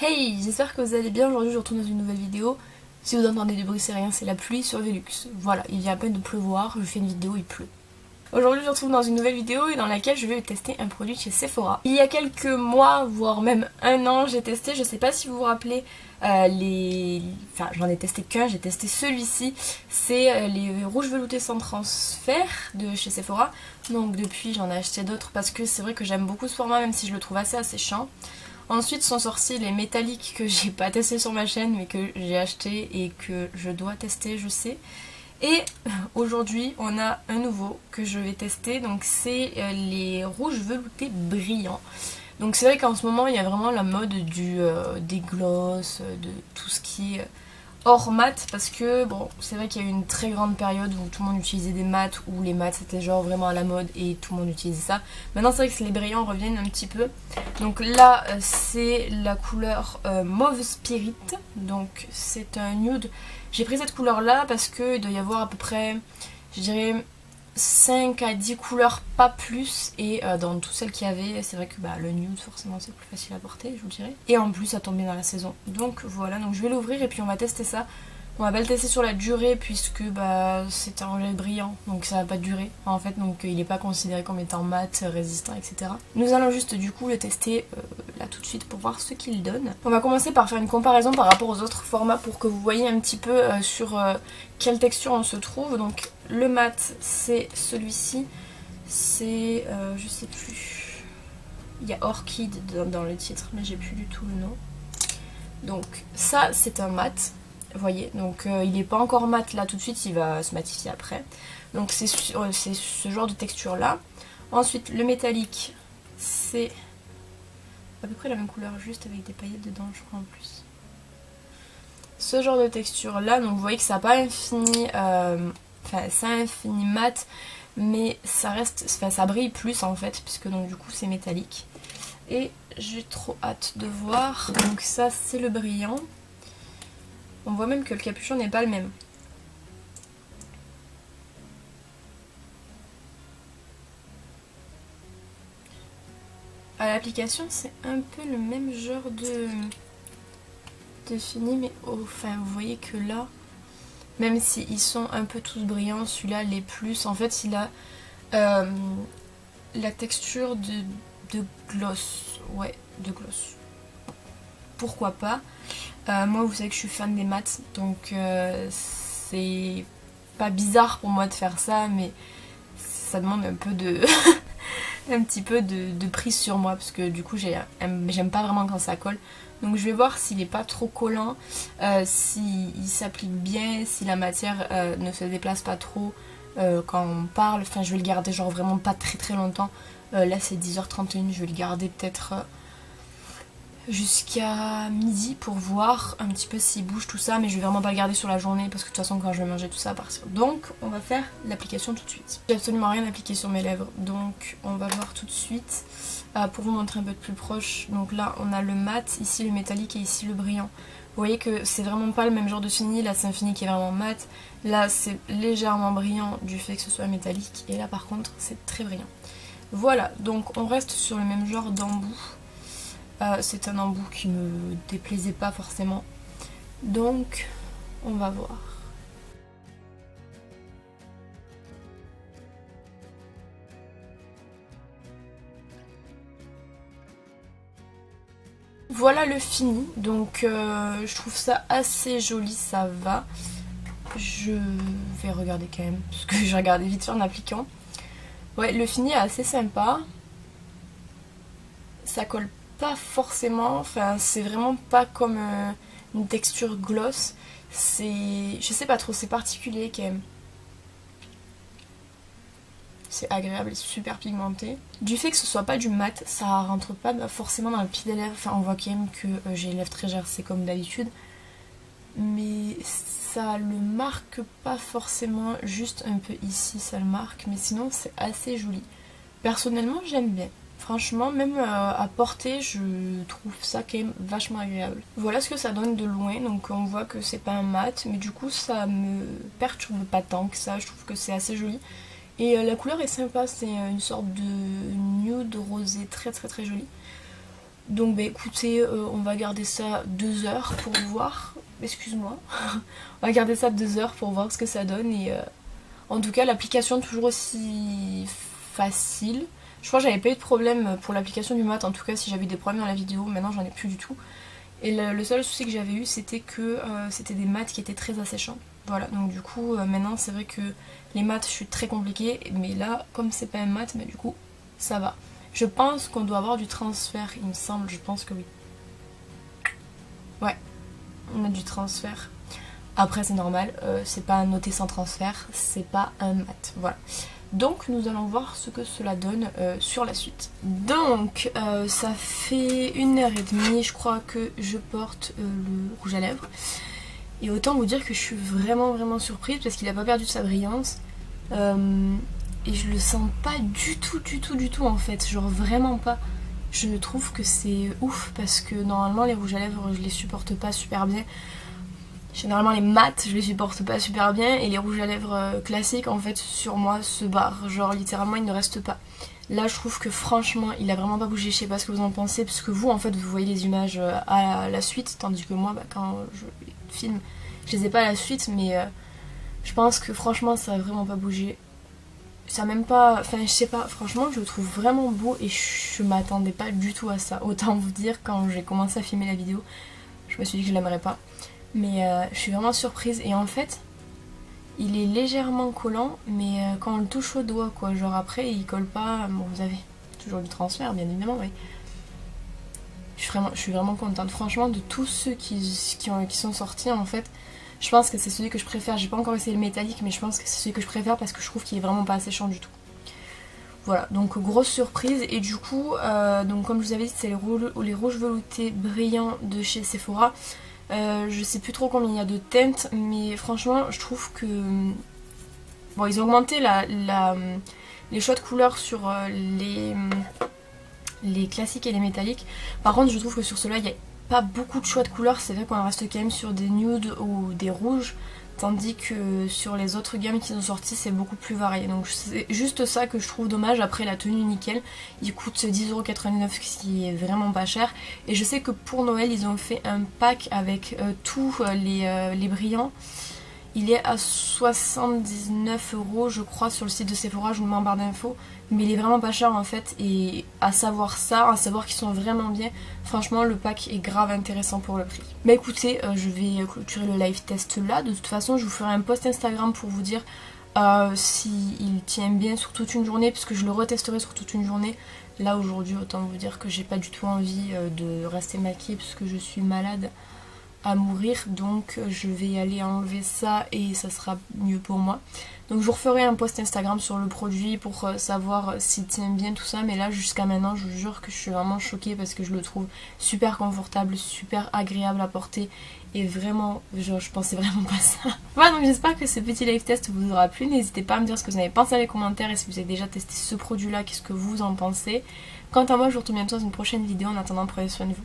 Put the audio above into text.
Hey, j'espère que vous allez bien. Aujourd'hui je retourne dans une nouvelle vidéo. Si vous entendez du bruit, c'est rien, c'est la pluie sur Velux. Voilà, il vient à peine de pleuvoir, je fais une vidéo, il pleut. Aujourd'hui je vous retrouve dans une nouvelle vidéo dans laquelle je vais tester un produit chez Sephora. Il y a quelques mois, voire même un an, j'ai testé, je sais pas si vous vous rappelez, Enfin j'en ai testé qu'un, j'ai testé celui-ci. C'est les rouges veloutés sans transfert de chez Sephora. Donc depuis j'en ai acheté d'autres parce que c'est vrai que j'aime beaucoup ce format même si je le trouve assez asséchant. Ensuite sont sortis les métalliques que j'ai pas testé sur ma chaîne mais que j'ai acheté et que je dois tester, je sais. Et aujourd'hui on a un nouveau que je vais tester, donc c'est les rouges veloutés brillants. Donc c'est vrai qu'en ce moment il y a vraiment la mode des gloss, de tout ce qui est hors mat, parce que bon c'est vrai qu'il y a eu une très grande période où tout le monde utilisait des mats, où les mats c'était genre vraiment à la mode et tout le monde utilisait ça. Maintenant c'est vrai que les brillants reviennent un petit peu. Donc là c'est la couleur mauve spirit, donc c'est un nude. J'ai pris cette couleur là parce qu'il doit y avoir à peu près, je dirais, 5 à 10 couleurs, pas plus. Et dans toutes celles qu'il y avait, c'est vrai que le nude forcément c'est plus facile à porter, je vous dirais. Et en plus ça tombe bien dans la saison. Donc voilà, donc je vais l'ouvrir et puis on va tester ça. On va pas le tester sur la durée puisque c'est un gel brillant, donc ça va pas durer en fait, donc il n'est pas considéré comme étant mat, résistant, etc. Nous allons juste du coup le tester là tout de suite pour voir ce qu'il donne. On va commencer par faire une comparaison par rapport aux autres formats pour que vous voyez un petit peu sur quelle texture on se trouve. Donc le mat c'est celui-ci, c'est je sais plus, il y a Orchid dans le titre mais j'ai plus du tout le nom. Donc ça c'est un mat. Vous voyez, donc il n'est pas encore mat là tout de suite, il va se matifier après. Donc c'est ce genre de texture là. Ensuite le métallique, c'est à peu près la même couleur, juste avec des paillettes dedans je crois en plus. Ce genre de texture là, donc vous voyez que ça n'a pas infini, ça a infini mat, mais ça reste, ça brille plus en fait, puisque donc du coup c'est métallique. Et j'ai trop hâte de voir. Donc ça c'est le brillant. On voit même que le capuchon n'est pas le même. À l'application, c'est un peu le même genre de fini, mais enfin, vous voyez que là, même s'ils sont un peu tous brillants, celui-là les plus, en fait, il a la texture de gloss. Ouais, de gloss. Pourquoi pas. Moi, vous savez que je suis fan des mats, donc c'est pas bizarre pour moi de faire ça, mais ça demande un peu de un petit peu de prise sur moi, parce que du coup j'aime pas vraiment quand ça colle. Donc je vais voir s'il est pas trop collant, s'il s'applique bien, si la matière ne se déplace pas trop quand on parle. Enfin je vais le garder genre vraiment pas très longtemps. Là c'est 10h31, je vais le garder peut-être jusqu'à midi pour voir un petit peu s'il bouge tout ça, mais je vais vraiment pas le garder sur la journée parce que de toute façon quand je vais manger tout ça à partir. Donc on va faire l'application tout de suite. J'ai absolument rien appliqué sur mes lèvres, donc on va voir tout de suite. Pour vous montrer un peu plus proche, donc là on a le mat, ici le métallique et ici le brillant. Vous voyez que c'est vraiment pas le même genre de fini, là c'est un fini qui est vraiment mat, là c'est légèrement brillant du fait que ce soit métallique, et là par contre c'est très brillant. Voilà, donc on reste sur le même genre d'embout. C'est un embout qui me déplaisait pas forcément. Donc, on va voir. Voilà le fini. Donc, je trouve ça assez joli, ça va. Je vais regarder quand même, parce que j'ai regardé vite fait en appliquant. Ouais, le fini est assez sympa. Ça colle pas forcément, enfin c'est vraiment pas comme une texture gloss, je sais pas trop, c'est particulier quand même. C'est agréable et super pigmenté. Du fait que ce soit pas du mat, ça rentre pas forcément dans le pied des lèvres, enfin on voit quand même que j'ai les lèvres très gercées comme d'habitude, mais ça le marque pas forcément, juste un peu ici ça le marque, mais sinon c'est assez joli. Personnellement j'aime bien. Franchement, même à porter, je trouve ça quand même vachement agréable. Voilà ce que ça donne de loin, donc on voit que c'est pas un mat, mais du coup ça me perturbe pas tant que ça, je trouve que c'est assez joli. Et la couleur est sympa, c'est une sorte de nude rosé très jolie. Donc bah écoutez, on va garder ça 2 heures pour voir. Excuse-moi. On va garder ça 2 heures pour voir ce que ça donne. Et en tout cas, l'application est toujours aussi facile. Je crois que j'avais pas eu de problème pour l'application du mat. En tout cas, si j'avais eu des problèmes dans la vidéo, maintenant j'en ai plus du tout. Et le seul souci que j'avais eu, c'était que c'était des maths qui étaient très asséchants. Voilà, donc du coup, maintenant c'est vrai que les maths, je suis très compliquée. Mais là, comme c'est pas un mat, mais du coup, ça va. Je pense qu'on doit avoir du transfert, il me semble, je pense que oui. Ouais, on a du transfert. Après c'est normal, c'est pas un noté sans transfert, c'est pas un mat, voilà. Donc nous allons voir ce que cela donne sur la suite. Donc ça fait 1h30, je crois que je porte le rouge à lèvres. Et autant vous dire que je suis vraiment surprise parce qu'il a pas perdu de sa brillance. Et je le sens pas du tout en fait, genre vraiment pas. Je trouve que c'est ouf parce que normalement les rouges à lèvres je les supporte pas super bien. Généralement les mats je les supporte pas super bien et les rouges à lèvres classiques en fait sur moi se barrent, genre littéralement ils ne restent pas. Là je trouve que franchement il a vraiment pas bougé, je sais pas ce que vous en pensez parce que vous en fait vous voyez les images à la suite tandis que moi quand je filme je les ai pas à la suite mais je pense que franchement ça a vraiment pas bougé. Ça même pas, enfin je sais pas, franchement je le trouve vraiment beau et je m'attendais pas du tout à ça. Autant vous dire quand j'ai commencé à filmer la vidéo, je me suis dit que je l'aimerais pas. Mais je suis vraiment surprise et en fait il est légèrement collant mais quand on le touche au doigt quoi, genre après il colle pas, bon vous avez toujours du transfert bien évidemment mais je suis vraiment contente franchement de tous ceux qui sont sortis en fait. Je pense que c'est celui que je préfère, j'ai pas encore essayé le métallique mais je pense que c'est celui que je préfère parce que je trouve qu'il est vraiment pas asséchant du tout. Voilà, donc grosse surprise et du coup, donc comme je vous avais dit c'est les rouges veloutés brillants de chez Sephora. Je sais plus trop combien il y a de teintes mais franchement je trouve que... Bon ils ont augmenté les choix de couleurs sur les classiques et les métalliques. Par contre je trouve que sur ceux-là il y a pas beaucoup de choix de couleurs, c'est vrai qu'on reste quand même sur des nudes ou des rouges, tandis que sur les autres gammes qui sont sorties c'est beaucoup plus varié. Donc c'est juste ça que je trouve dommage. Après la tenue nickel, il coûte 10,89€, ce qui est vraiment pas cher. Et je sais que pour Noël ils ont fait un pack avec tous les brillants. Il est à 79€ je crois sur le site de Sephora, je vous le mets en barre d'infos. Mais il est vraiment pas cher en fait et à savoir ça, à savoir qu'ils sont vraiment bien, franchement le pack est grave intéressant pour le prix. Bah écoutez, je vais clôturer le live test là, de toute façon je vous ferai un post Instagram pour vous dire s'il tient bien sur toute une journée puisque je le retesterai sur toute une journée. Là aujourd'hui autant vous dire que j'ai pas du tout envie de rester maquillée puisque je suis malade à mourir, donc je vais aller enlever ça et ça sera mieux pour moi. Donc je vous referai un post Instagram sur le produit pour savoir s'il tient bien tout ça, mais là jusqu'à maintenant je vous jure que je suis vraiment choquée parce que je le trouve super confortable, super agréable à porter et vraiment genre, je pensais vraiment pas ça. Voilà, donc j'espère que ce petit live test vous aura plu, n'hésitez pas à me dire ce que vous en avez pensé dans les commentaires et si vous avez déjà testé ce produit là, qu'est-ce que vous en pensez. Quant à moi je vous retrouve bientôt dans une prochaine vidéo, en attendant prenez soin de vous.